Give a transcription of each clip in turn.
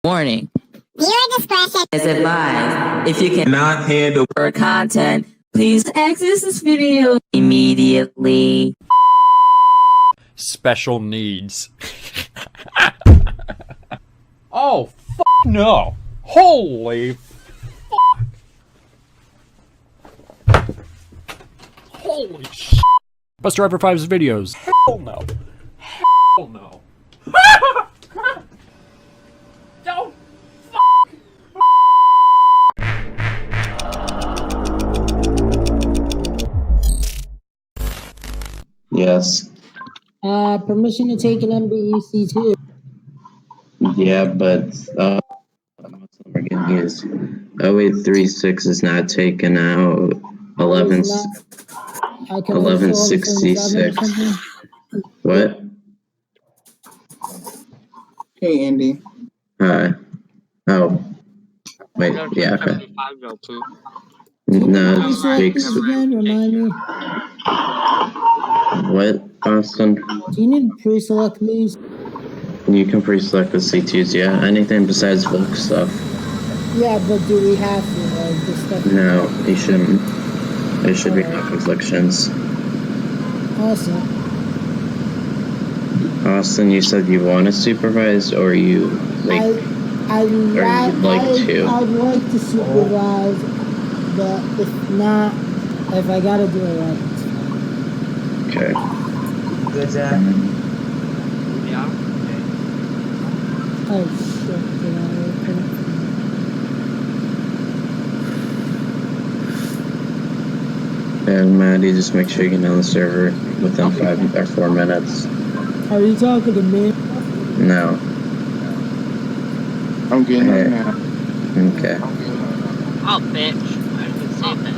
Warning. Viewer discretion is advised. If you cannot handle content, please exit this video immediately. Special needs. Oh, no. Holy Holy shit. Bus Driver 5's videos. Hell no. Hell no. Don't. Yes. Permission to take an MBEC too. Yeah, but most of them are getting used. 0836 is not taken out. 1166. What? Hey, Andy. Hi. Oh. Wait, yeah, okay. No, it's Jake's. Again, remind me. What, Austin? Do you need to pre-select these? You can pre-select the C2s, yeah. Anything besides Volk stuff. Yeah, but do we have to? Like, this stuff? No, you shouldn't. There should be no conflictions. Awesome. Austin, you said you want to supervise, or you like, I'd like to supervise, but if not, if I gotta do it right, it's fine. okay. Good, Zach. Yeah. Oh shit, did I open it? And Maddie, just make sure you get on the server within 5 or 4 minutes. Are you talking to me? No. I'm getting it now. Okay. Oh, bitch. I didn't say that,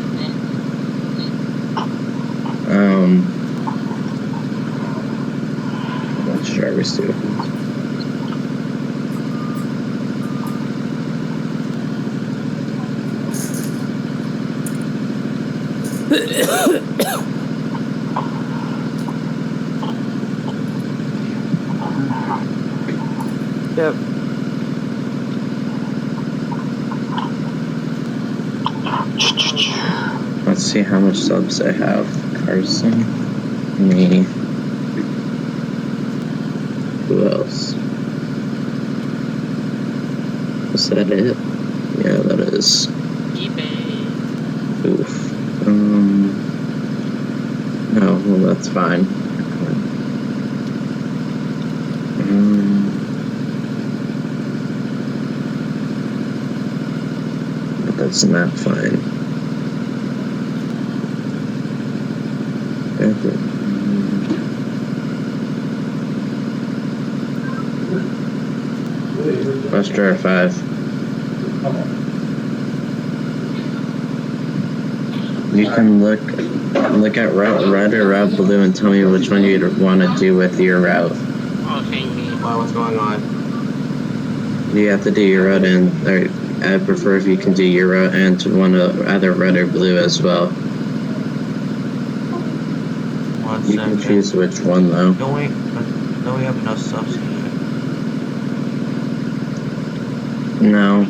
Let's Jarvis do. Yep. Let's see how much subs I have. Carson, me. Who else? Is that it? Yeah, that is. eBay. Oof. No, well, that's fine. But that's not fine. Bus Driver 5. You can look at Route Red or Route Blue and tell me which one you'd want to do with your route. Okay, me. Wow, what's going on? You have to do your route and, or I prefer if you can do your route and one of either red or blue as well. You can choose which one though. Don't we have enough subs here? No.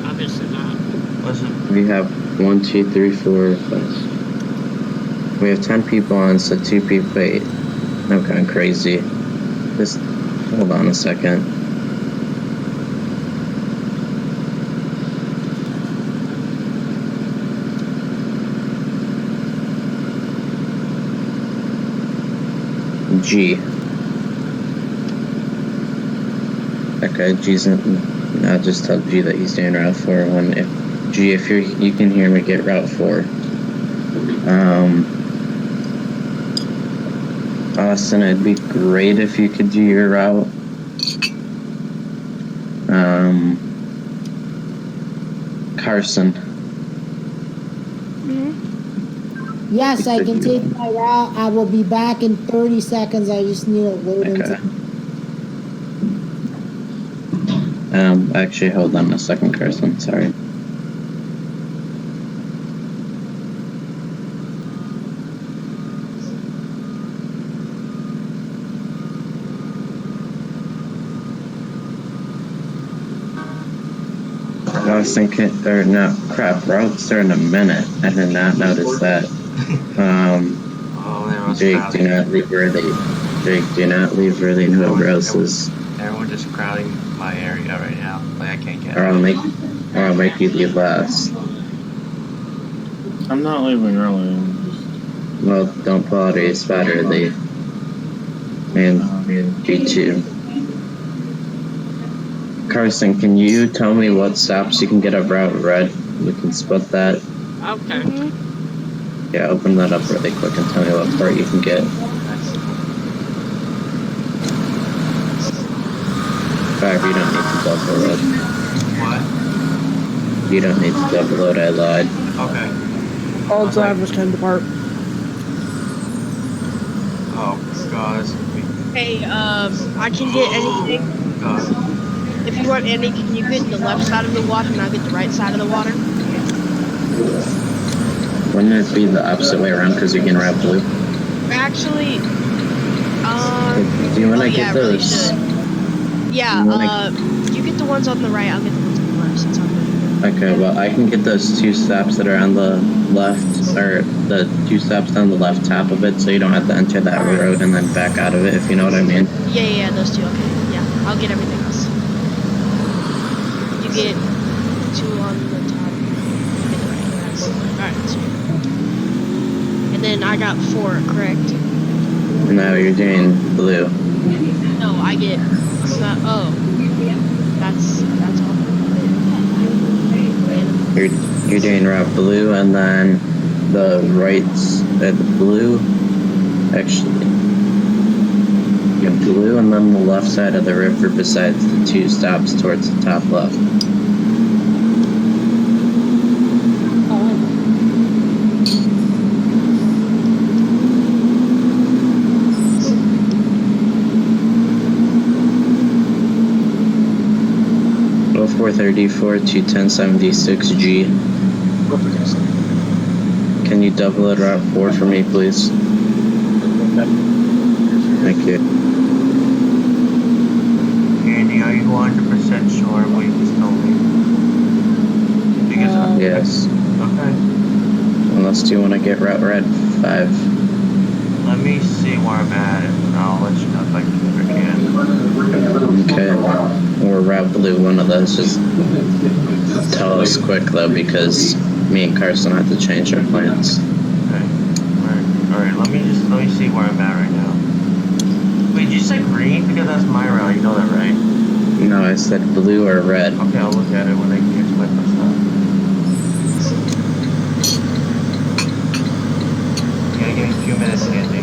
Obviously not. What's it? We have 1, 2, 3, 4, 5. We have 10 people on, so 2 people. Wait, I'm going crazy. Just hold on a second. G. Okay, G's in. I'll just tell G that he's doing Route 4. G, if you can hear me, get Route 4. Austin, it'd be great if you could do your route. Carson. Yes, I can take my route. I will be back in 30 seconds. I just need to load into. Actually, hold on a second, Carson. Sorry. I was thinking, or no, crap, routes are in a minute. I did not notice that. Oh, there was Jake, crowding. do not leave early. Jake, do not leave early. No roses. Everyone just crowding my area right now. Like, I can't get Or I'll make you leave last. I'm not leaving early. I'm just... Well, don't pull out a spot early. And G2. Carson, can you tell me what stops you can get at Route Red? We can split that. Okay. Yeah, open that up really quick and tell me what part you can get. In fact, you don't need to double load. What? You don't need to double load, I lied. Okay. All drivers can depart. Oh, God, this is gonna be... Hey, I can get anything. God. If you want any, can you get the left side of the water and I'll get the right side of the water? Wouldn't it be the opposite way around because you can route blue? Actually, Do you want to yeah, get I really those? should. Yeah, you get the ones on the right, I'll get the ones on the left since I'm good. Okay, well, I can get those two stops that are on the left, or the two stops down the left top of it, so you don't have to enter that road and then back out of it, if you know what I mean. Yeah, those two, okay. Yeah, I'll get everything else. You get two on the top. You get the right. Alright, sweet. And then I got 4, correct? No, you're doing blue. No, I get. Oh, that's all. You're doing route blue, and then the right's at blue. Actually, you have blue, and then the left side of the river besides the two stops towards the top left. Oh, 434 to 1076G. Can you double it route 4 for me, please? Thank you. Andy, are you 100% sure what you just told me? Because Yes. okay. Unless do you want to get route red 5? Let me see where I'm at, and I'll let you know if I can. Okay. Or route blue, one of those. Just tell us quick though, because me and Carson have to change our plans. Okay. Alright, let me see where I'm at right now. Wait, did you say green? Because that's my route, you know that, right? No, I said blue or red. Okay, I'll look at it when I get to my first stop. You gotta give me a few minutes, Andy.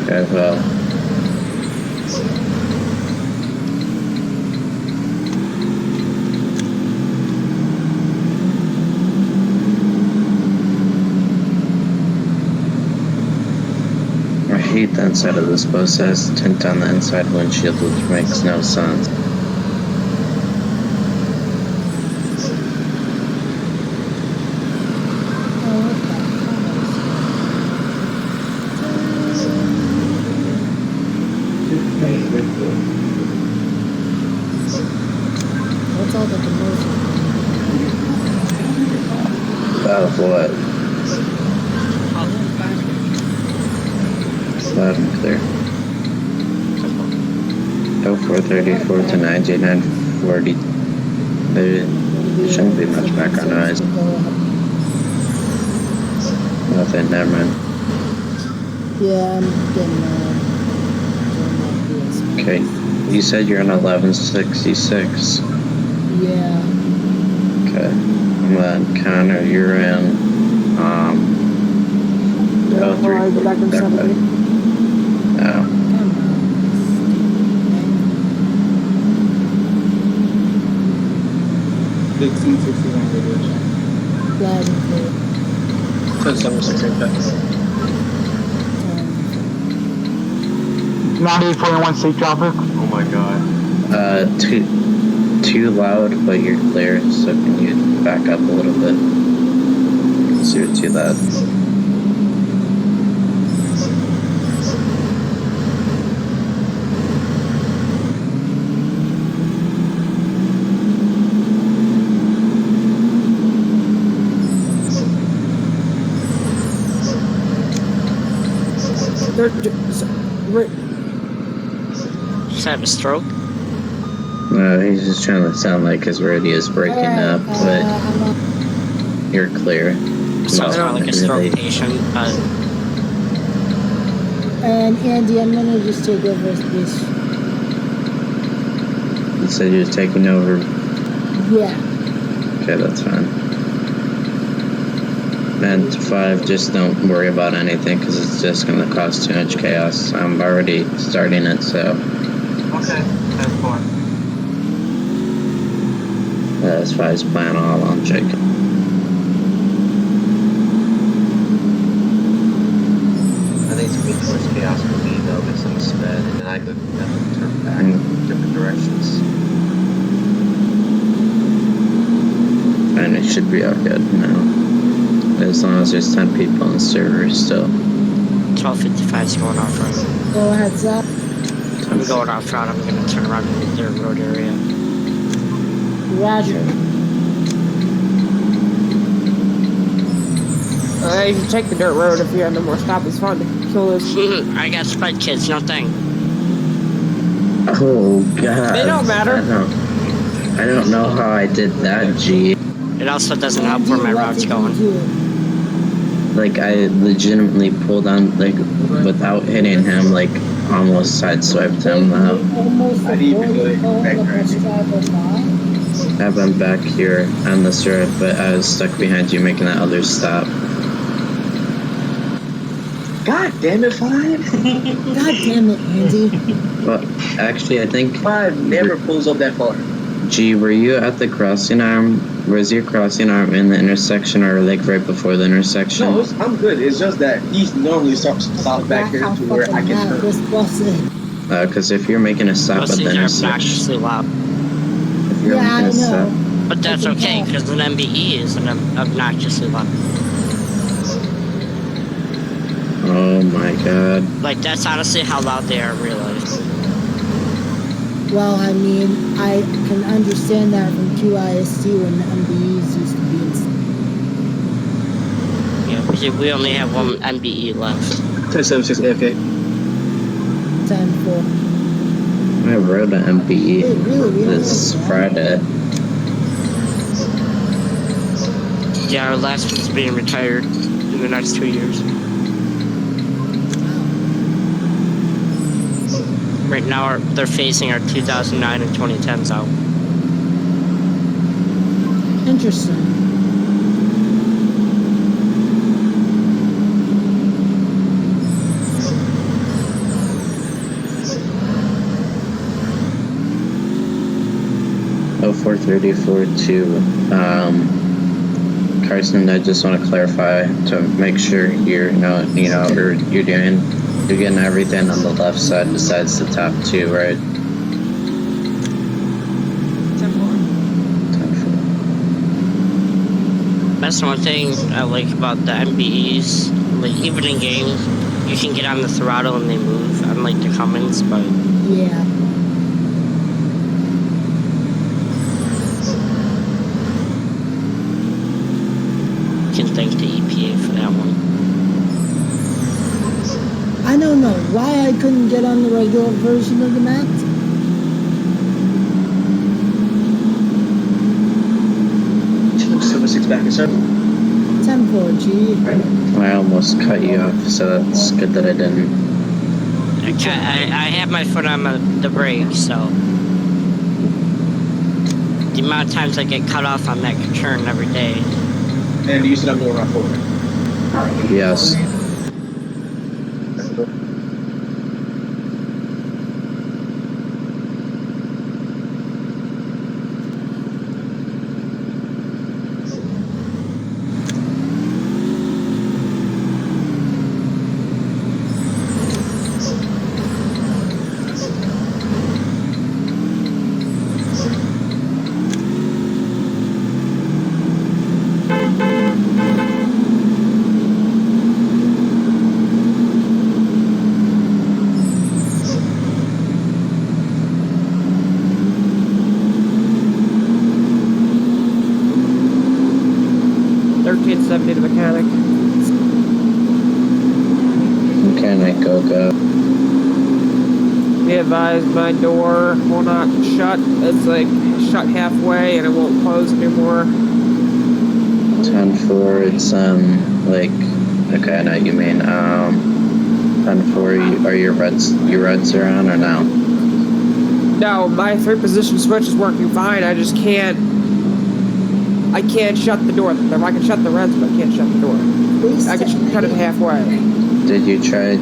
Okay, well. I hate the inside of this bus. It has tint on the inside windshield, which makes no sense. What's all the commotion? Of what? Loud and clear. Oh, 434 to 9940. There shouldn't be much background noise. Nothing, never mind. Yeah, I'm getting Okay, you said you're in 1166. Yeah. Okay, and then Connor, you're in, Yeah, I go back in 70. Oh. Loud and clear. 9841 safe traffic. Oh my god. Too loud, but you're clear, so can you back up a little bit? So you're too loud. Just have a stroke? No, he's just trying to sound like his radio's breaking up, but you're clear. Sounds more like a stroke patient, but And Andy, I'm gonna just take over this. You said you're taking over. Yeah. Okay, that's fine. And 5, just don't worry about anything because it's just going to cause too much chaos. I'm already starting it, so. Okay, that's fine. That's 5's plan all along, Jake. I think it's going to be too much chaos for me though, because I'm sped, and then I could definitely turn back in different directions. And it should be all good now. As long as there's 10 people on the server still. 1255 is going off road. Go ahead, Zach. I'm going off road. I'm going to turn around in the dirt road area. Roger. If you take the dirt road, if you have no more stop, it's fun to kill this. I got spud kids, nothing. Oh, God. They don't matter. I don't know how I did that, G. It also doesn't help where my route's going. Like, I legitimately pulled on, like, without hitting him, like, almost sideswiped him now. I I've been back here on this road, but I was stuck behind you making that other stop. God damn it, 5! God damn it, Andy. Well, actually, I think... 5 never pulls up that far. G, were you at the crossing arm? Was your crossing arm in the intersection or like right before the intersection? No, I'm good. It's just that he's normally stops back here to where I can turn. This bus is. Because if you're making a stop at Buses the are intersection... obnoxiously loud. If you're Yeah, making a I stop... know. But that's okay, because an MBE is an obnoxiously loud. Oh my god. Like, that's honestly how loud they are in real life. Well, I mean, I can understand that from QIST when the MBEs used to be in. Yeah, because we only have one MBE left. 1076 AFK. 10-4. I rode an MPE Hey, really? this Friday. Yeah, our last one's being retired in the next 2 years. Right now, they're phasing our 2009 and 2010s out. Interesting. Oh, 434 Carson, I just want to clarify to make sure you're getting everything on the left side besides the top 2, right? 10-4. That's one thing I like about the MBEs. Like, even in games, you can get on the throttle and they move, unlike the Cummins, but... Yeah. Can thank the EPA for that one. I don't know why I couldn't get on the regular version of the map. Back in 10-4, G. I almost cut you off, so that's good that I didn't. I have my foot on the brake, so... The amount of times I get cut off on that turn every day. And you said I'm going around forward. Yes. To the mechanic. Mechanic, go go. Be advised, my door will not shut. It's like shut halfway and it won't close anymore. 10-4, it's like, okay, I know what you mean. 10-4, are your reds are on or no? No, my 3-position switch is working fine. I just can't. I can't shut the door. I can shut the reds, but I can't shut the door. I can cut it halfway. Did you try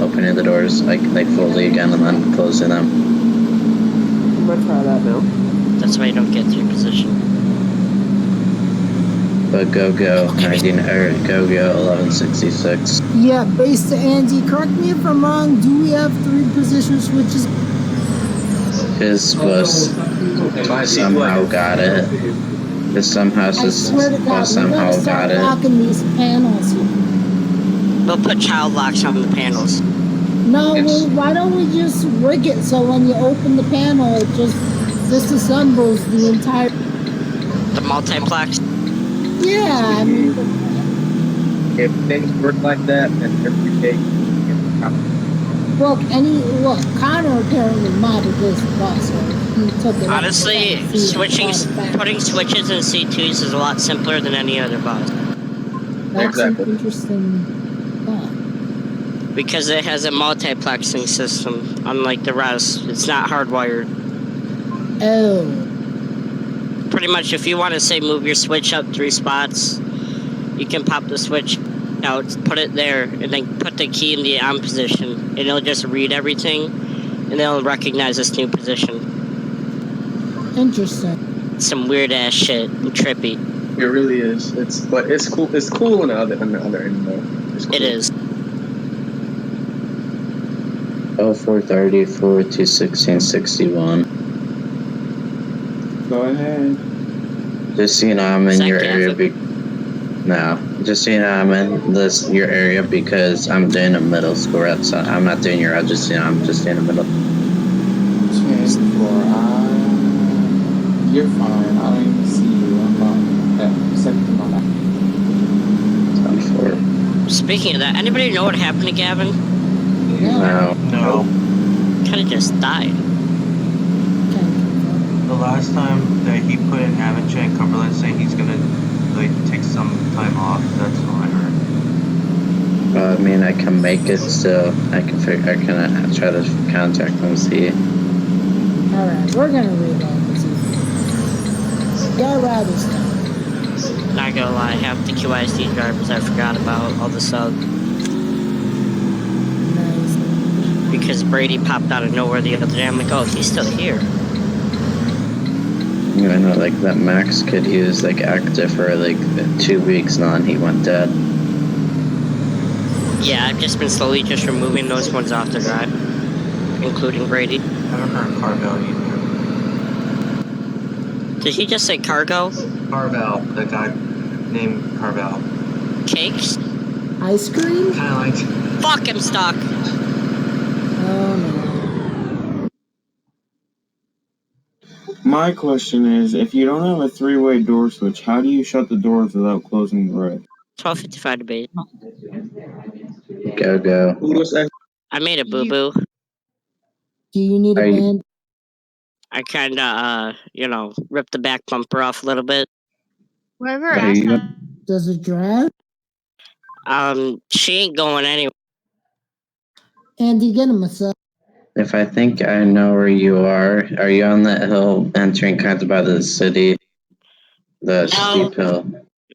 opening the doors like fully again and then closing them? I'm gonna try that now. That's why you don't get 3-position. But go 1166. Yeah, base to Andy. Correct me if I'm wrong. Do we have 3-position switches? His was somehow got it. Some houses somehow got it. Locking these panels. We'll put child locks on the panels. No, well, why don't we just rig it so when you open the panel, it just disassembles the entire. The multiplex. Yeah, I mean. If things work like that, then every day. Look, Connor apparently modded this bus. He took it. Honestly, putting switches in C2s is a lot simpler than any other bus. That's an interesting thought. Because it has a multiplexing system, unlike the rest. It's not hardwired. Oh. Pretty much, if you want to say move your switch up 3 spots, you can pop the switch out, put it there, and then put the key in the on position, and it'll just read everything, and it'll recognize this new position. Interesting. Some weird ass shit, and trippy. It really is. But it's cool. It's cool on the other end though. It's cool. It is. 0430 421661. Go ahead. Just so you know, I'm in your area. No, just so you know, I'm in your area because I'm doing a middle school rep. So I'm not doing your register. I'm just doing a middle. 10-4. You're fine. I don't even see you. I'm not accepting on that. 10-4. Speaking of that, anybody know what happened to Gavin? No. Kinda just died. The last time that he put in Avalanche and Cumberland saying he's gonna take some time off, that's all I heard. I mean, I can make it still. I can try to contact them, see. Alright, we're gonna reload this. Get rather stuff. Not gonna lie, half the QISD drivers I forgot about, all the sub. Nice. Because Brady popped out of nowhere the other day. I'm like, oh, he's still here. I know, like, that Max kid, he was, like, active for, like, 2 weeks now, and he went dead. Yeah, I've just been slowly just removing those ones off the drive, including Brady. I haven't heard Carvel either. Did he just say cargo? Carvel, the guy named Carvel. Cakes? Ice cream? Kinda like... Fuck, I'm stuck! Oh no. My question is, if you don't have a 3-way door switch, how do you shut the doors without closing the red? 12:55 debate. Go. I made a boo-boo. Do you need a band? I kinda, ripped the back bumper off a little bit. Wherever Asa. Does it drive? She ain't going anywhere. Andy, get him a sec. If I think I know where you are you on that hill entering kind of by the city? The steep hill.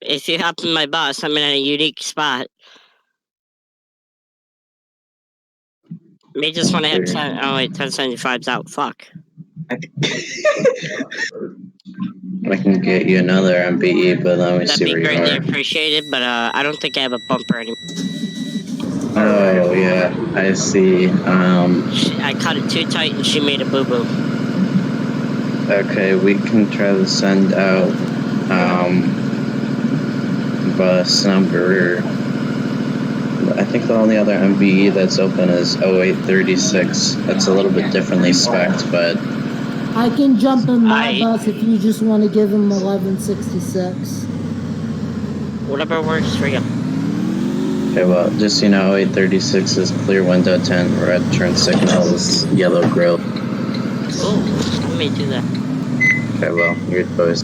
If you hop in my bus, I'm in a unique spot. May just want to have 1075's out. Fuck. I can get you another MBE, but let me see where you are. That'd be greatly appreciated, but I don't think I have a bumper anymore. Oh, yeah, I see. I cut it too tight and she made a boo-boo. Okay, we can try to send out, bus number. I think the only other MBE that's open is 0836. That's a little bit differently spec'd, but... I can jump in my bus if you just want to give him 1166. Whatever works for you. Okay, well, just so you know, 0836 is clear window 10, red turn signals, yellow grill. Cool. Let me do that. Okay, well, you're supposed.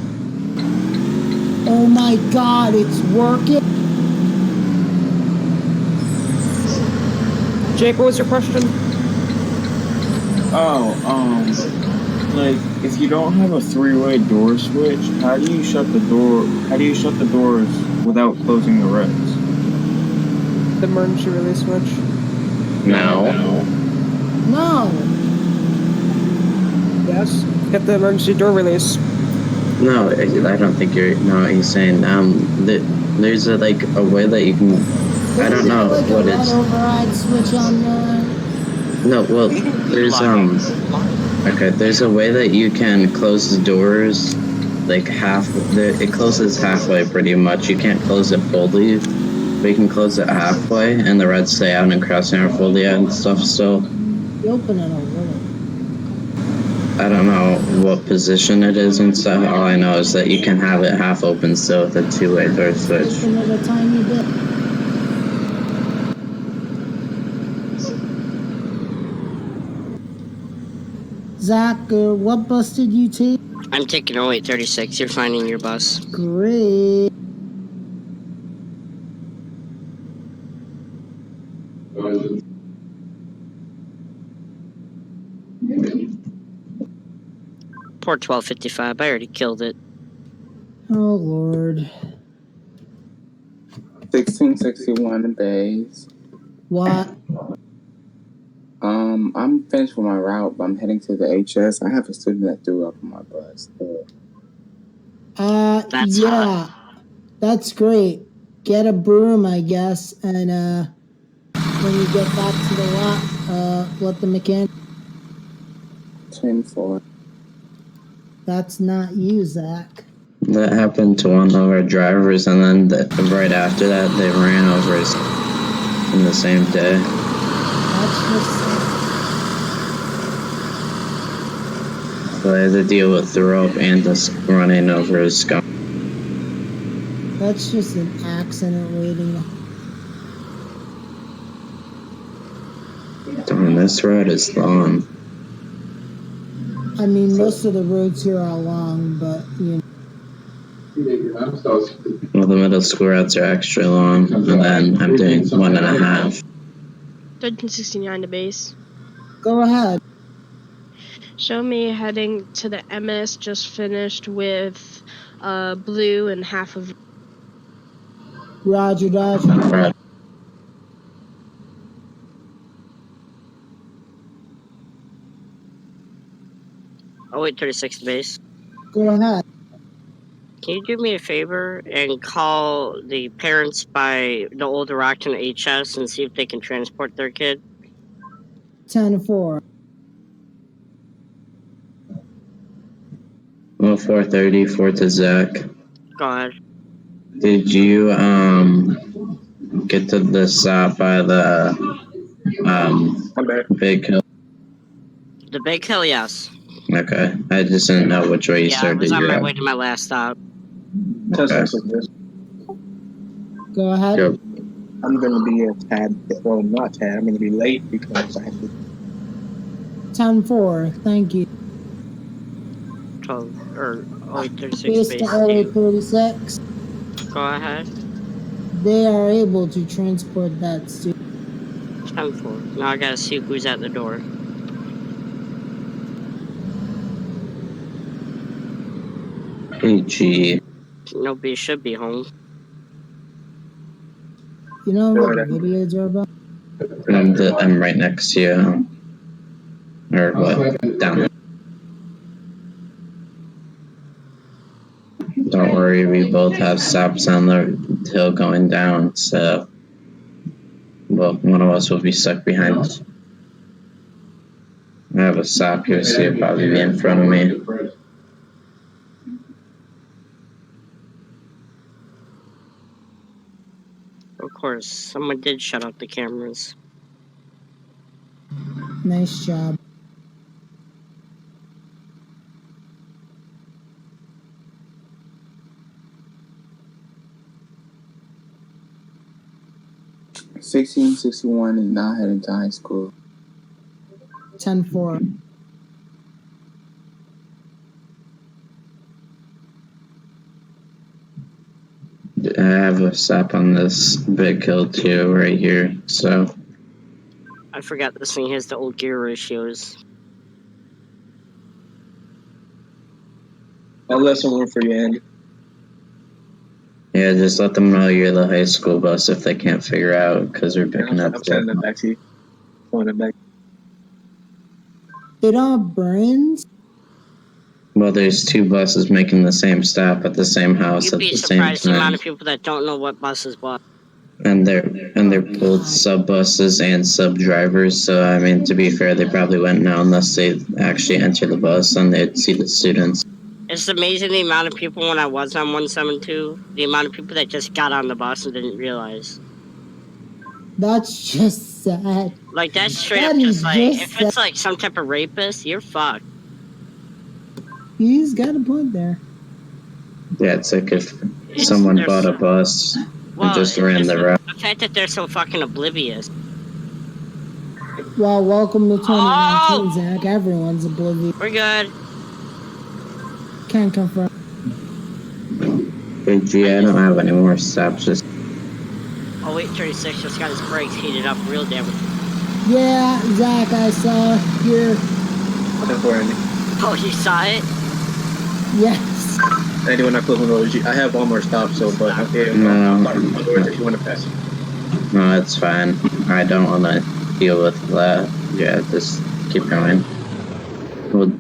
Oh my god, it's working. Jake, what was your question? Oh, like, if you don't have a three-way door switch, how do you shut the door? How do you shut the doors without closing the reds? The emergency release switch. No. No. Yes. Get the emergency door release. No, I don't think you're. No, he's saying there's a way that you can. I don't know like what a it's. override switch on the. No, well, there's Okay, there's a way that you can close the doors, like it closes halfway pretty much. You can't close it fully, but you can close it halfway, and the reds stay out and crossing are fully out and stuff. So. You open it a little. I don't know what position it is and stuff. All I know is that you can have it half open still with a two-way door switch. Open it a tiny bit. Zach, what bus did you take? I'm taking 0836. You're finding your bus. Great. Poor 1255. I already killed it. Oh, Lord. 1661 days. What? I'm finished with my route, but I'm heading to the HS. I have a student that threw up on my bus. That's yeah. hot. That's great. Get a broom, I guess, and when you get back to the lot, let the mechanic. 10-4. That's not you, Zach. That happened to one of our drivers, and then right after that, they ran over us in the same day. That's just. So they had to deal with throw up and just running over his scum. That's just an accident waiting. Darn, this road is long. I mean, most of the roads here are long, but you know. Well, the middle school routes are extra long, and then I'm doing 1.5. 1369 to base. Go ahead. Show me heading to the MS, just finished with blue and half of. Roger, Dodger. 0836 base. Go ahead. Can you do me a favor and call the parents by the Old Rockton HS and see if they can transport their kid? 10-4. Well, 4:30, 4 to Zach. Go ahead. Did you get to the stop by the Big Hill? The Big Hill, yes. Okay, I just didn't know which way you Yeah, I started. was on my your- way to my last stop. Okay. Go ahead. Go. I'm gonna be a tad, well, not tad. I'm gonna be late because I have to. 10-4. Thank you. 12 or 0836 Base base. to 0836. Go ahead. They are able to transport that student. 10-4. Now I gotta see who's at the door. AG. Nobody should be home. You know what the videos are about? I'm right next to you. Or what? Down. Don't worry, we both have stops on the hill going down, so well, one of us will be stuck behind us. I have a stop here, so you'll probably be in front of me. Of course, someone did shut off the cameras. Nice job. 16, 61, and now heading to high school. 10-4. I have a stop on this big hill too, right here. So I forgot this thing has the old gear ratios. I'll let someone for you, Andy. yeah, just let them know you're the high school bus if they can't figure out because we're picking up. I'm sending it back to you. Pulling it back. It all burns. Well, there's two buses making the same stop at the same house You'd at be the same surprised the amount time, of people that don't know what bus is what. and they're both sub buses and sub drivers. So I mean, to be fair, they probably wouldn't know unless they actually enter the bus and they'd see the students. It's amazing the amount of people when I was on 172, the amount of people that just got on the bus and didn't realize. That's just sad. Like, that's straight That up is just like, just if it's like some type of rapist, you're fucked. He's got a point there. Yeah, it's like if someone bought a bus and just ran the route. The fact that they're so fucking oblivious. Well, welcome to 2019, Zach. Everyone's oblivious. We're good. Can't confirm. Hey, G, I don't have any more stops. Just Oh wait, 36 just got his brakes heated up real damn. Yeah, Zach, I saw your... For Andy. Oh, you saw it? Yes. Andy, when I close my doors, I have one more stop, so, but okay, No. if you want to pass. no, it's fine. I don't want to deal with that. Yeah, just keep going. Well,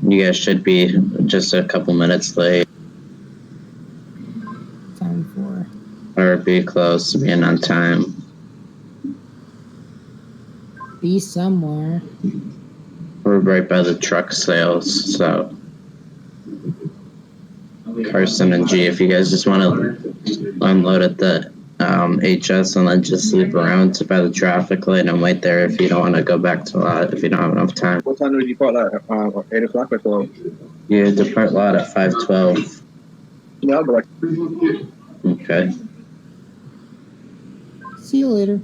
you guys should be just a couple minutes late. Time for... Or be close to being on time. Be somewhere. We're right by the truck sales, so Carson and G, if you guys just want to unload at the HS and then just loop around to by the traffic light and wait there if you don't want to go back to lot if you don't have enough time. What time did you call that? 8 o'clock or 12? You depart lot at 5:12. Yeah, I'll go back. Okay. See you later.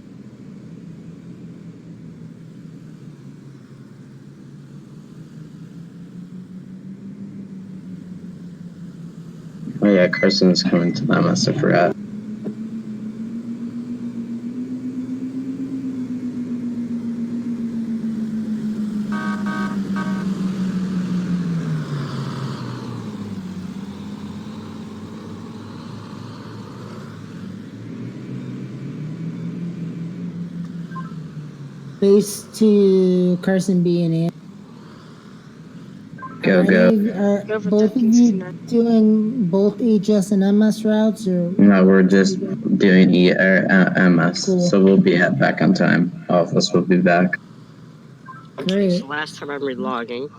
Oh yeah, Carson's coming to them. I forgot. Base to Carson B and A. Go. Are both of you doing both HS and MS routes, or? No, we're just doing MS, Cool. so we'll be back on time. All of us will be back. Okay, Great. so last time I'm relogging.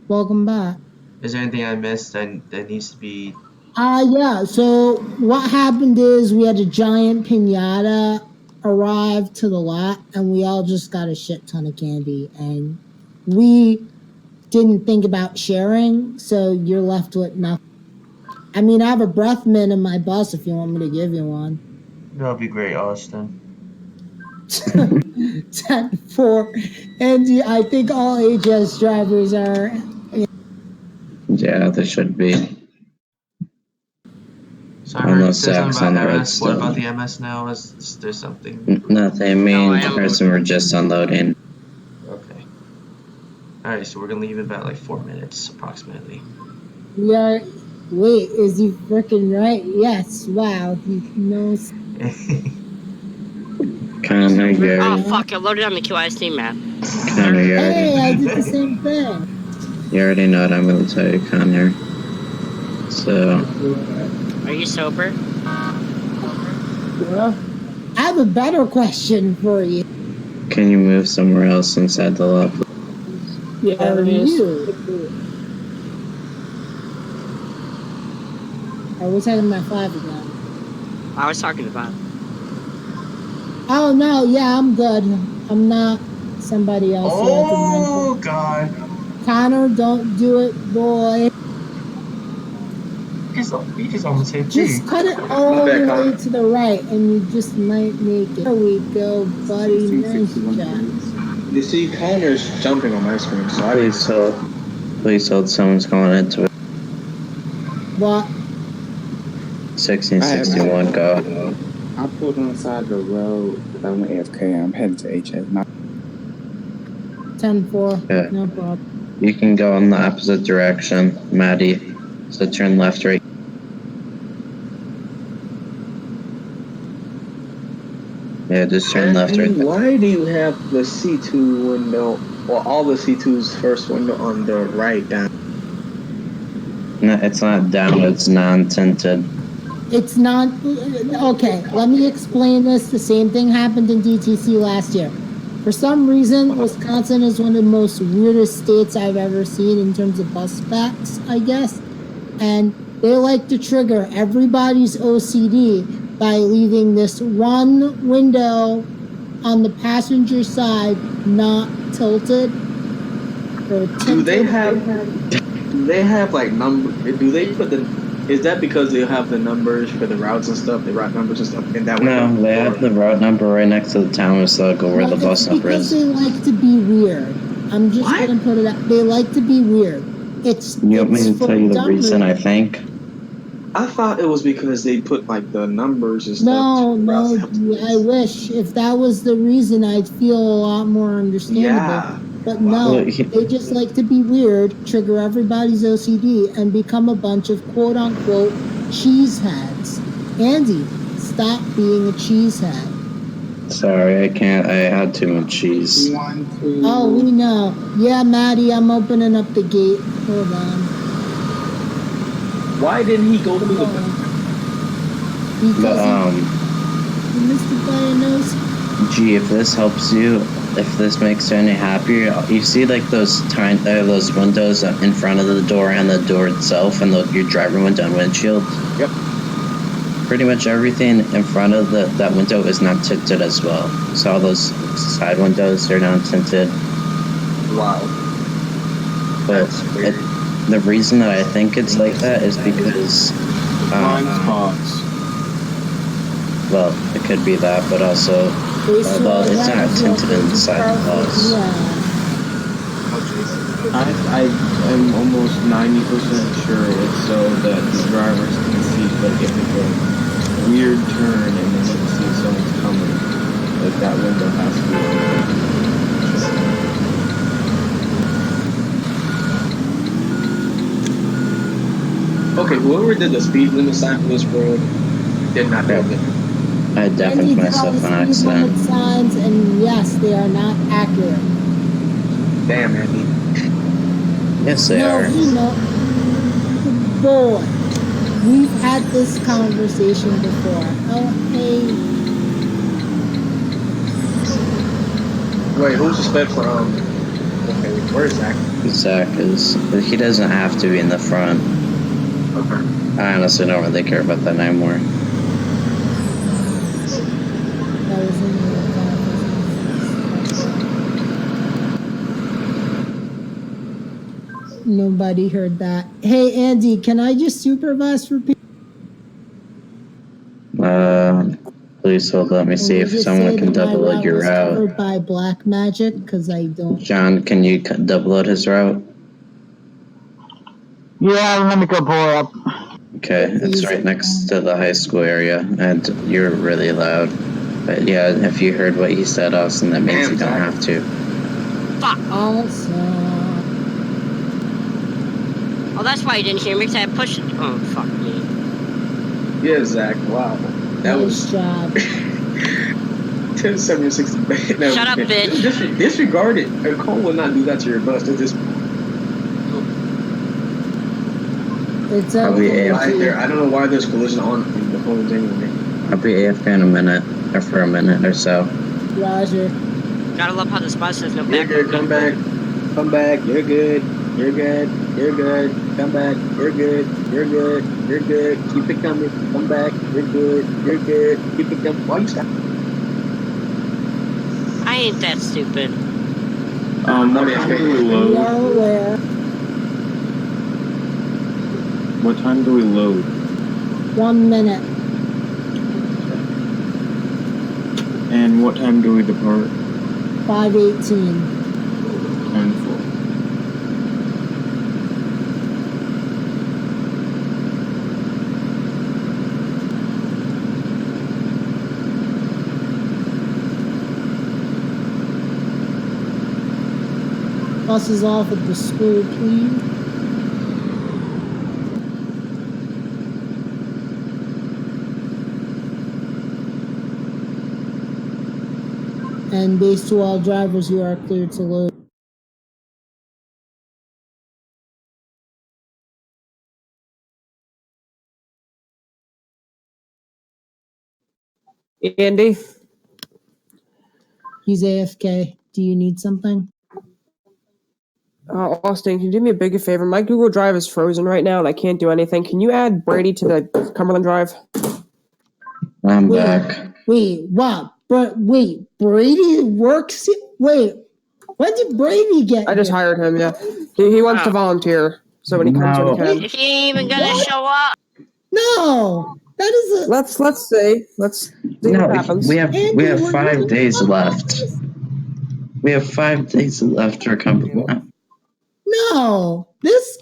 Welcome back. Is there anything I missed that needs to be? Yeah, so what happened is we had a giant piñata arrive to the lot, and we all just got a shit ton of candy, and we didn't think about sharing, so you're left with nothing. I mean, I have a breath mint in my bus if you want me to give you one. That'll be great, Austin. 10-4. Andy, I think all HS drivers are... Yeah, there should be. So I heard you Unless said Zach's something on the about red MS. What still. about the MS now? Is there something? Nothing. Me No, and I am- Carson were just unloading. Okay. Alright, so we're gonna leave in about like 4 minutes approximately. We are... Wait, is he freaking right? Yes, wow, he knows... Connor, Oh Gary. fuck, I loaded on the QISD map. Connor, you Hey, I already, did the same thing. you already know what I'm going to tell you, Connor. So, Are you sober? Well, I have a better question for you. can you move somewhere else inside the lot? Yeah, you. Are we talking about 5 again? I was talking about. Oh no, yeah, I'm good. I'm not somebody else. God. Connor, don't do it, boy. We just almost hit Just G. cut it all the way to the right, and you just might make it. There we go, buddy. Nice job. You see, Connor's jumping on my screen, so I Please hold. Someone's going into it. What? 1661, go. I pulled on the side of the road because I went AFK. I'm heading to HS. 10-4. Yeah. No problem. You can go in the opposite direction, Maddie. So turn left, right. Yeah, just turn left, right. Why do you have the C2 window, or all the C2's first window on the right down? No, it's not down, it's non-tinted. It's not. Okay, let me explain this. The same thing happened in DTC last year. For some reason, Wisconsin is one of the most weirdest states I've ever seen in terms of bus specs, I guess. And they like to trigger everybody's OCD by leaving this one window on the passenger side not tilted. Or Do they have like number? Do they put the? Is that because they have the numbers for the routes and stuff, the route numbers and stuff in that window? No, they have the route number right next to the town circle where the bus number because is. they like to be weird. I'm just gonna put it out. They like to be weird. You want me to tell you the reason, I think? I thought it was because they put like the numbers and stuff. No, I wish. If that was the reason, I'd feel a lot more understandable. Yeah. But no, they just like to be weird, trigger everybody's OCD, and become a bunch of quote-unquote cheeseheads. Andy, stop being a cheesehead. Sorry, I can't. I had too much cheese. Oh, we know. Yeah, Maddie, I'm opening up the gate. Hold on. Why didn't he go through the? Because he missed it by a nose. Gee, if this helps you, if this makes you any happier, you see like those those windows in front of the door and the door itself, and your driver window and windshield. Yep. Pretty much everything in front of that window is not tinted as well. So all those side windows are not tinted. Wow. But the reason that I think it's like that is because blind spots. Well, it could be that, but also well, it's not tinted inside the house. I am almost 90% sure it's so that the drivers can see, like if it's a weird turn and then you can see someone's coming, like that window has to be open. Okay, whoever did the speed limit sign for this road did not do it. I definitely myself on accident. Signs, and yes, they are not accurate. Damn, Andy. Yes, they are. You know, boy, we've had this conversation before. Oh, hey. Wait, who's the spec for Okay, where's Zach? Zach he doesn't have to be in the front. Okay. I honestly don't really care about that anymore. Nobody heard that. Hey, Andy, can I just supervise for people? Please hold. Let me see if someone can double load your route. Covered by black magic, because I don't. John, can you double load his route? Yeah, let me go pull her up. Okay, it's right next to the high school area, and you're really loud. But yeah, if you heard what he said, Austin, that means you don't have to. Fuck. Also. Oh, that's why you didn't hear me, because I pushed it. Oh, fuck me. Yeah, Zach, wow. That was... job. 10-760. No, Shut up, bitch. Disregard it. Cole will not do that to your bus. It's okay. I don't know why there's collision on the phones anyway. I'll be AFK in a minute, or for a minute or so. Roger. Gotta love how this bus says no back. You're good, come back. Come back, you're good. You're good. You're good. Come back. You're good. You're good. You're good. Keep it coming. Come back. You're good. You're good. Keep it coming. Why you stop? I ain't that stupid. What We are aware. What time do we load? 1 minute. And what time do we depart? 5:18. 10:04. Bus is off at the school, please. And base to all drivers, you are cleared to load. Andy? He's AFK. Do you need something? Austin, can you do me a bigger favor? My Google Drive is frozen right now and I can't do anything. Can you add Brady to the Cumberland Drive? I'm back. Wait, what? But wait, Brady works? Wait, when did Brady get I just here? hired him, yeah. He wants to volunteer, so when he comes here, he can. If you ain't even gonna show up. No! That is a... Let's see. Let's see what happens. We have 5 days left. We have 5 days left for Cumberland. No! This is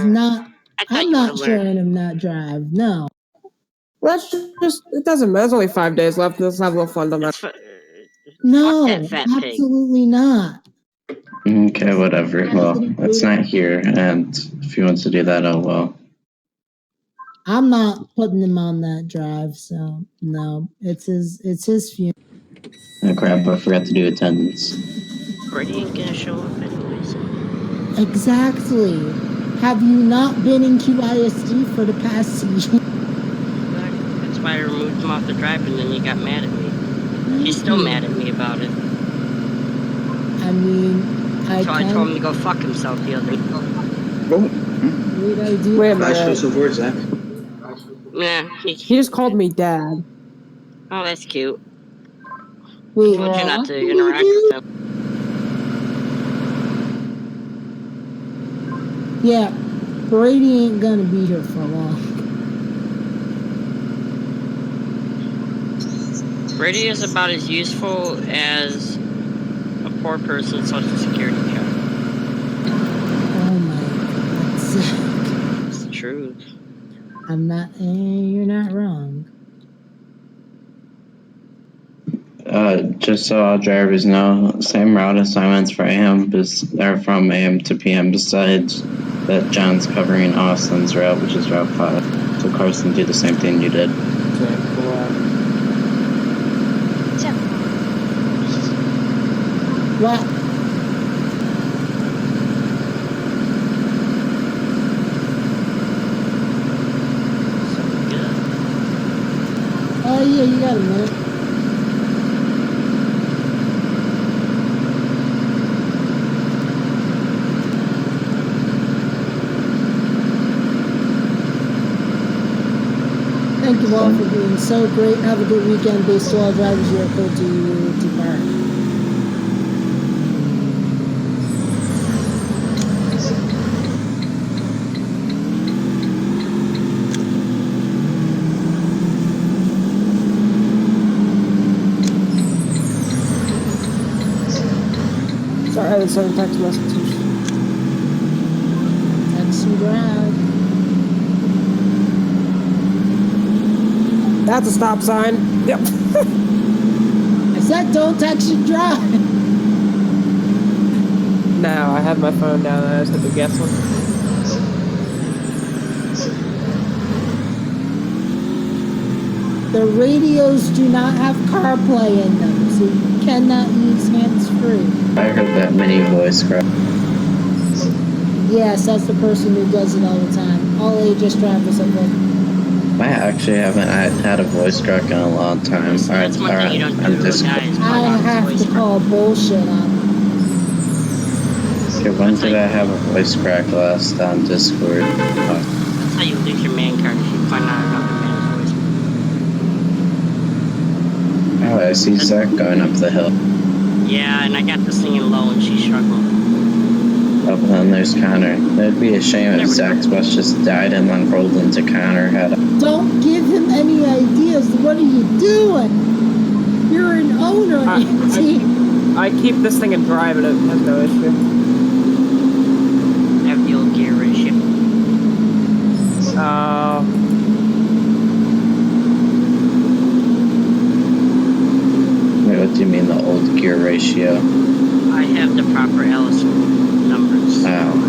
not... I'm not sharing him that drive. No. Let's just, it doesn't matter. There's only 5 days left. Let's have a little fun on that. No, that fat pig. absolutely not. Okay, whatever. Well, it's not here, and if he wants to do that, oh well. I'm not putting him on that drive, so no. It's his funeral. Oh crap, I forgot to do attendance. Brady ain't gonna show up anyways. Exactly. Have you not been in QISD for the past year? That's why I removed him off the drive and then he got mad at me. He's still mad at me about it. I mean, I told him to go fuck himself the other day. Wait a Nice minute. choice of words, Zach. Yeah, He just called me dad. oh, that's cute. Wait, Told you not to interact with him. Yeah, Brady ain't gonna be here for long. Brady is about as useful as a poor person's social security check. Oh my God, Zach. It's the truth. I'm not. You're not wrong. Just so all drivers know, same route assignments for AM are from AM to PM, besides that John's covering Austin's route, which is Route 5. So Carson, do the same thing you did. What? Oh yeah, you got a minute. Thank you all for being so great. Have a good weekend. Based to all drivers, you are called to depart. Sorry, I didn't send a text message. Text and drive. That's a stop sign. Yep. I said don't text and drive. No, I had my phone down and I just had to guess one. The radios do not have CarPlay in them, so you cannot use hands-free. I heard that mini voice crack. Yes, that's the person who does it all the time. All HS drivers have it. I actually haven't had a voice crack in a long time. That's one thing you don't do to a guy is I have to call bullshit on it. Okay, when did I have a voice crack last on Discord? That's how you lose your man card if you find out another man's voice. Oh, I see Zach going up the hill. Yeah, and I got this thing in low and she's struggling. Oh, then there's Connor. It'd be a shame if Zach's bus just died and then rolled into Connor. Don't give him any ideas. What are you doing? You're an owner, Andy. I keep this thing in drive and it has no issue. Have the old gear ratio. Wait, what do you mean the old gear ratio? I have the proper Alice numbers. Oh.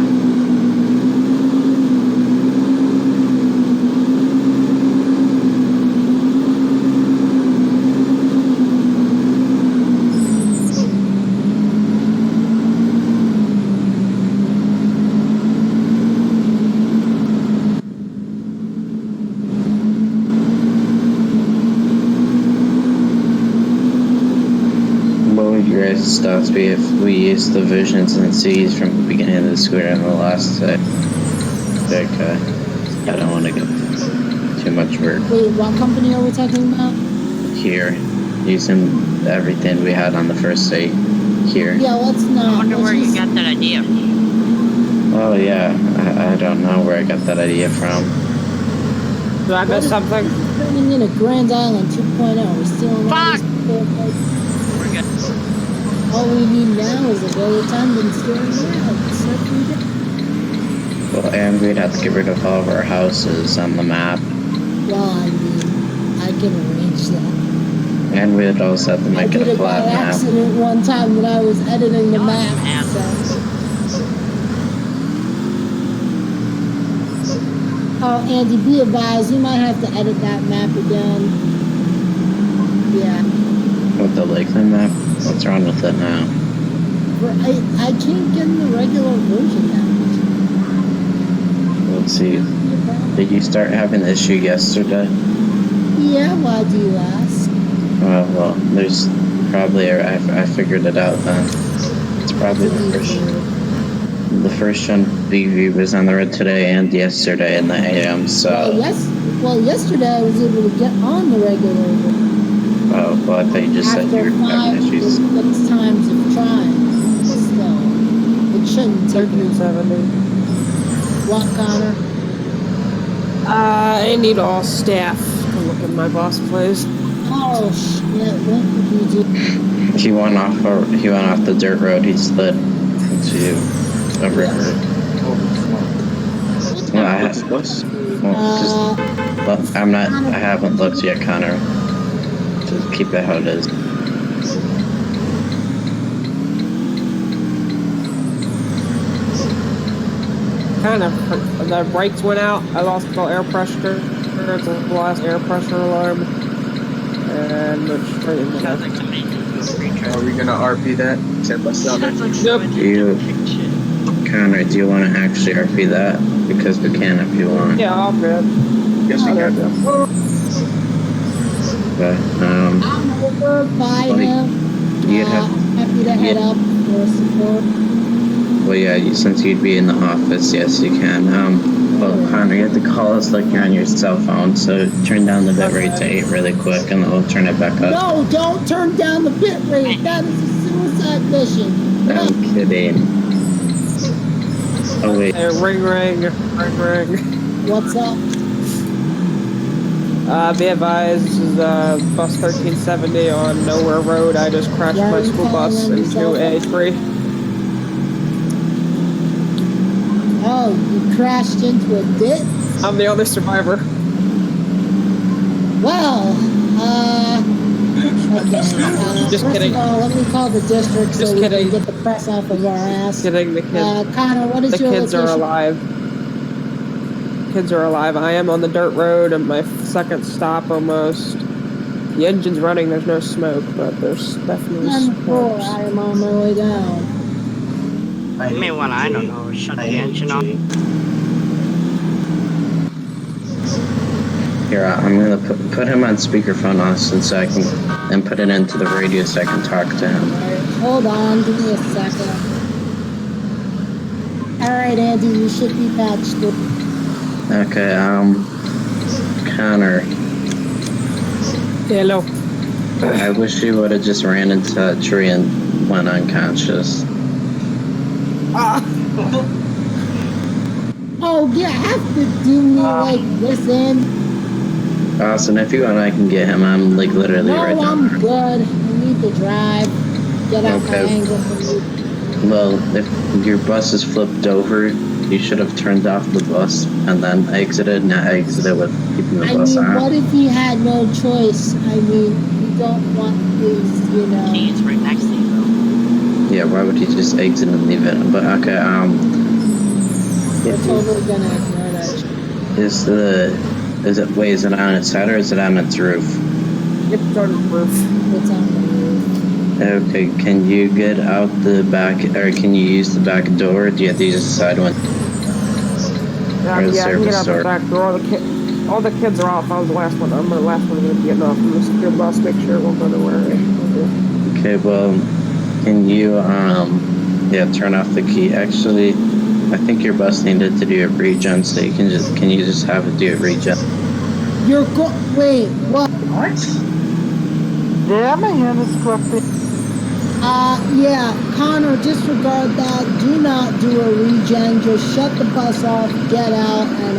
Stops be if we use the visions and C's from the beginning of the scooter and the last set. Okay. I don't want to get too much work Wait, what company are we talking about? here. Using everything we had on the first day here. Yeah, let's not. I wonder where you got that idea. Oh yeah, I don't know where I got that idea from. Did I miss something? Turning in a Grand Island 2.0. We're still in Fuck! We're good. All we need now is a well-attended steering wheel. Well, and we'd have to get rid of all of our houses on the map. Well, I mean, I can arrange that. And we'd also have to make it a flat by map. accident one time when I was editing the map. So. Oh, Andy, be advised, you might have to edit that map again. Yeah. With the Lakeland map? What's wrong with it now? I can't get in the regular version now. Let's see. Did you start having the issue yesterday? Yeah, why do you ask? Well, there's probably, I figured it out then. It's probably the first gen BV was on the road today and yesterday in the AM, so. Well, yesterday I was able to get on the regular version. Oh, well, I thought you just said you were having issues. After 5 or 6 times of trying, so it shouldn't take me. 1370. What, Connor? I need all staff to look at my boss, please. Oh shit! What did you do? He went off the dirt road. He slid into a river. Well, I haven't looked yet, Connor. Just keep it how it is. Kind of, the brakes went out. I lost the air pressure. It's a blast air pressure alarm. And it's straight in the head. Are we gonna RP that? Send us down there? Connor, do you want to actually RP that? Because we can if you want. Yeah, I'll be. Yes, we can. But, I'm over by him. Happy to head up for support. well, yeah, since you'd be in the office, yes, you can. Well, Connor, you have to call us like you're on your cell phone, so turn down the bit rate to 8 really quick, and then we'll turn it back up. No, don't turn down the bit rate. That is a suicide mission. I'm kidding. Oh, wait. Hey, ring. What's up? Be advised, this is bus 1370 on Nowhere Road. I just crashed my school bus into a tree. Oh, you crashed into a ditch? I'm the only survivor. Well, okay. Just First kidding. of all, let me call the district so Just we kidding. can get the press off of our ass. Kidding, the kids. Connor, what is The your kids are location? alive. Kids are alive. I am on the dirt road at my second stop almost. The engine's running, there's no smoke, but there's definitely 10-4, smoke. I am on my way down. I mean, what I don't know, shut the engine off. Here, I'm gonna put him on speakerphone, Austin, so I can, and put it into the radio so I can talk to him. Alright, hold on, give me a second. Alright, Andy, you should be patched through. Okay, Connor. Hello. I wish you would have just ran into a tree and went unconscious. Ah! Oh, yeah, I have to do me like this in. Austin, if you want, I can get him. I'm like literally No, right I'm now. good. I need to drive. Get out my Okay. angle from you. Well, if your bus is flipped over, you should have turned off the bus and then exited, not exited with keeping the I bus mean, on. what if he had no choice? I mean, you don't want his, you know. It's right next to you, though. Yeah, why would he just exit and leave it? But okay, We're totally gonna ignore that. wait, is it on its side or is it on its roof? It's on the roof. It's on the roof. Okay, can you get out the back, or can you use the back door? Do you have to use the side one? Yeah, Or the yeah, I can get service out door? the back door. All the kids are off. I was the last one. I'm the last one to be getting off from the secure bus. Make sure it won't go nowhere. Okay, well, can you, yeah, turn off the key. Actually, I think your bus needed to do a regen, so can you just have it do a regen? Wait, what? Yeah, my hand is corrupted. Yeah, Connor, disregard that. Do not do a regen. Just shut the bus off, get out, and,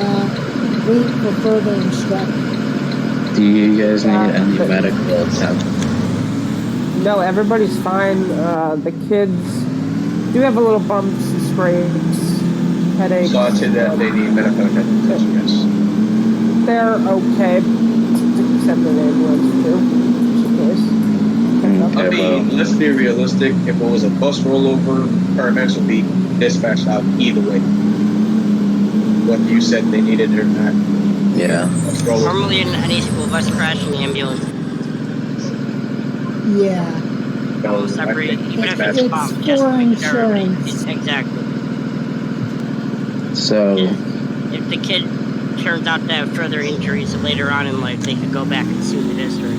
wait for further instructions. Do you guys need any medical attention? No, everybody's fine. The kids do have a little bumps and scrapes, headaches. So I'd say that they need medical attention, yes. They're okay. Send an ambulance too. I mean, let's be realistic. If it was a bus rollover, paramedics would be dispatched out either way. Whether you said they needed it or not. Yeah. Normally in any school bus crash in the ambulance. Yeah. All separate, even if it's It's bumped, just for to make sure everybody- insurance. Exactly. So, If the kid turns out to have further injuries later on in life, they could go back and sue the district.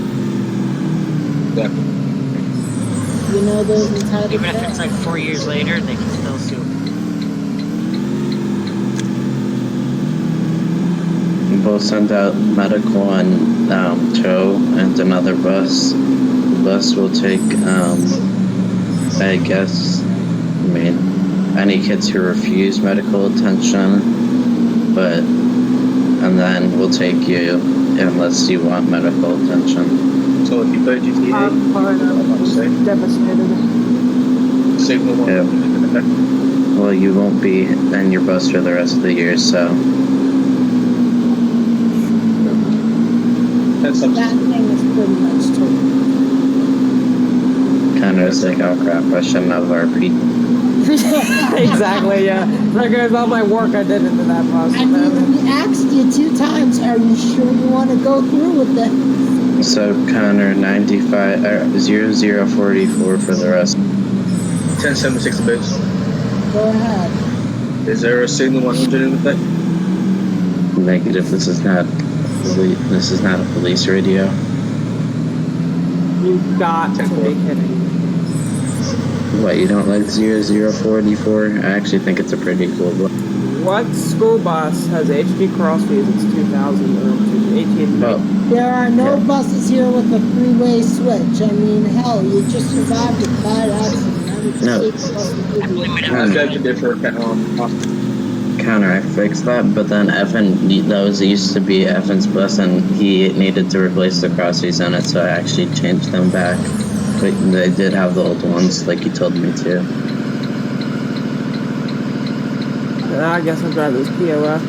You know those entitled Even if it's like 4 years later, they can still sue. we'll send out medical and tow and another bus. The bus will take, I guess, I mean, any kids who refuse medical attention, but, and then we'll take you unless you want medical attention. So if you play GTA, I'm fine. I'm devastated. signal one. Yeah. Well, you won't be in your bus for the rest of the year, so. That's That thing is pretty much total. Kind of like, oh crap, I shouldn't have RP. Exactly, yeah. There goes all my work I did into that bus. I mean, we asked you 2 times, are you sure you want to go through with this? So Connor, 95, 0044 for the rest. 1076 base. Go ahead. Is there a signal 100 in effect? Negative, this is not a police radio. You got to be kidding. What, you don't like 0044? I actually think it's a pretty cool book. What school bus has HD crossfeed since 2000 or 2018? Oh, There are no buses here with a 3-way switch. I mean, hell, you just survived a bad accident. I would No. take the bus to give you a- I beg to differ. Connor, I fixed that, but then that used to be Evan's bus, and he needed to replace the crossfeeds on it, so I actually changed them back. But they did have the old ones, like you told me to. I guess I'll drive this POF.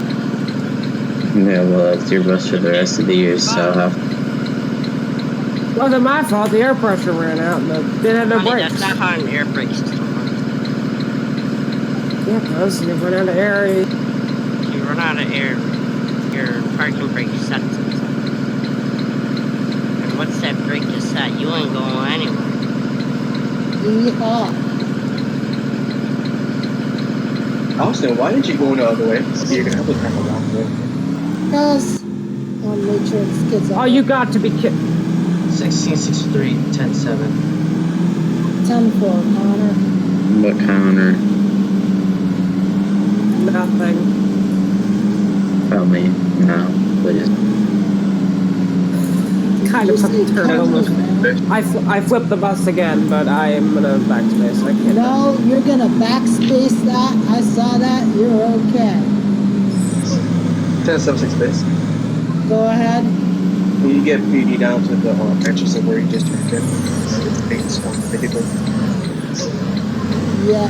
Yeah, well, it's your bus for the rest of the year, so I'll have. Wasn't my fault. The air pressure ran out and didn't have no Honey, brakes. that's not how an air brake system works. Yeah, cause you run out of air. If you run out of air, your parking brake sets itself. And once that brake is set, you ain't going anywhere. Yeehaw. Austin, why did you go the other way? You're gonna have to come around the way. Because I want to make sure this kid's Oh, you got to be kidding. 1663, 10-7. 10-4, Connor. What Connor? Nothing. Tell me. No, please. Kind of fucking turtle almost. I flipped the bus again, but I am gonna backspace. I can't. No, you're gonna backspace that. I saw that. You're okay. 1076 base. Go ahead. Will you get PD down to the entrance of where you just turned in? It's 154. Yeah.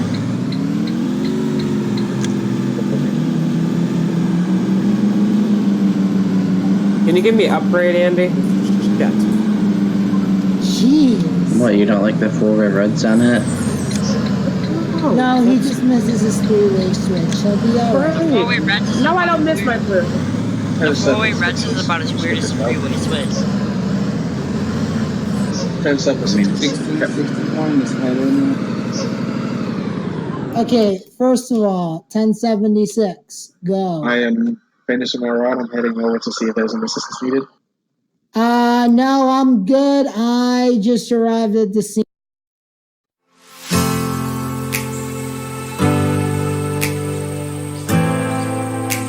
Can you give me an upgrade, Andy? Yeah. Jeez. What, you don't like the 4 red reds on it? No, he just misses his 3-way switch. He'll be alright. Four-way reds is No, I don't miss my flip. The four-way reds is about as weird as three-way switch. 1076. 61 is heading. Okay, first of all, 1076. Go. I am finishing my route. I'm heading over to see if there's any assistance needed. No, I'm good. I just arrived at the scene.